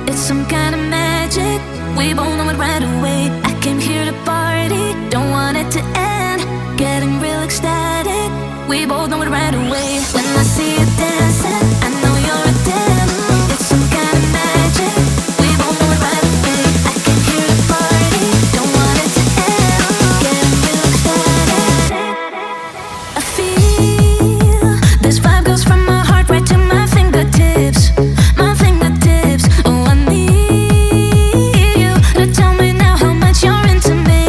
It's some kind of magic. We both know it right away. I came here to party, don't want it to end. Getting real ecstatic. We both know it right away. When I see you dancing, I know you're a damn. It's some kind of magic. We both know it right away. I came here to party, don't want it to end. Getting real ecstatic. I feel this vibe goes from my heart right to my fingertips. My fingertips. Oh, I need you to tell me now how much you're into me.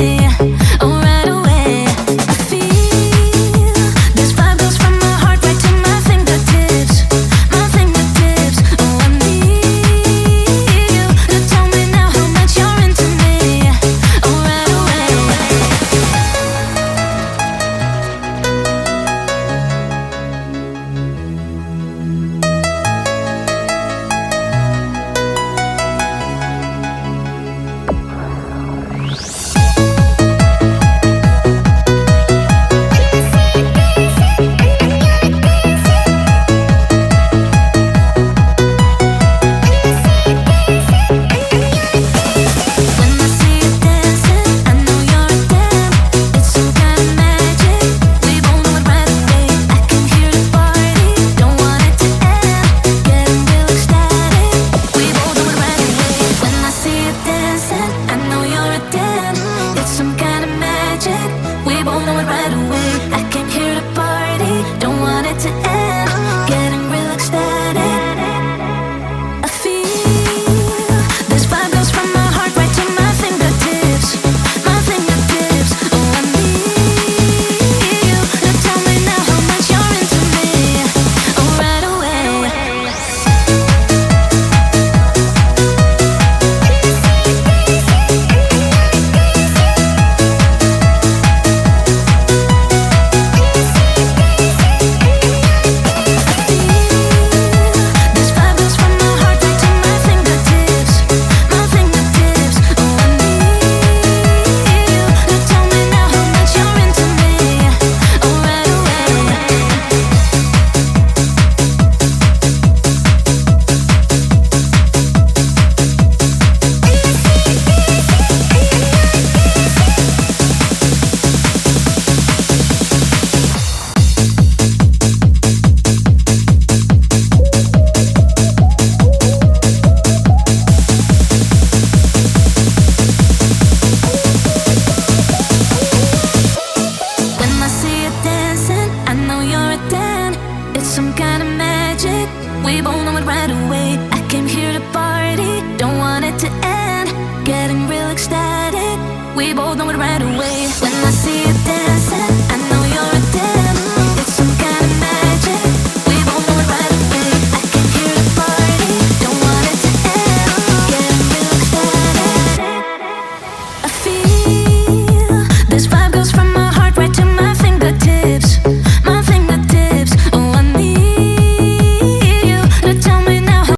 Oh, right away. I feel this vibe goes from my heart right to my fingertips. My fingertips. Oh, I need you to tell me now how much you're into me. Oh, right away. When I see you dancing, I know you're a damn. It's some kind of magic. We both know it right away. I came here to party, don't want it to end. Getting real ecstatic. We both know it right away. When I see you dancing, I know you're a damn. It's some kind of magic. We both know it right away. I came here to party, don't want it to end. Getting real ecstatic. I feel this vibe goes from my heart right to my fingertips. My fingertips. Oh, I need you to tell me now how much you're into me. Oh, right away. This vibe goes from my heart right to my fingertips. My fingertips. Oh, I need you to tell me now how much you're into me. Oh, right away. When I see you dancing, I know you're a damn. It's some kind of magic. We both know it right away. I came here to party, don't want it to end. Getting real ecstatic. We both know it right away. When I see you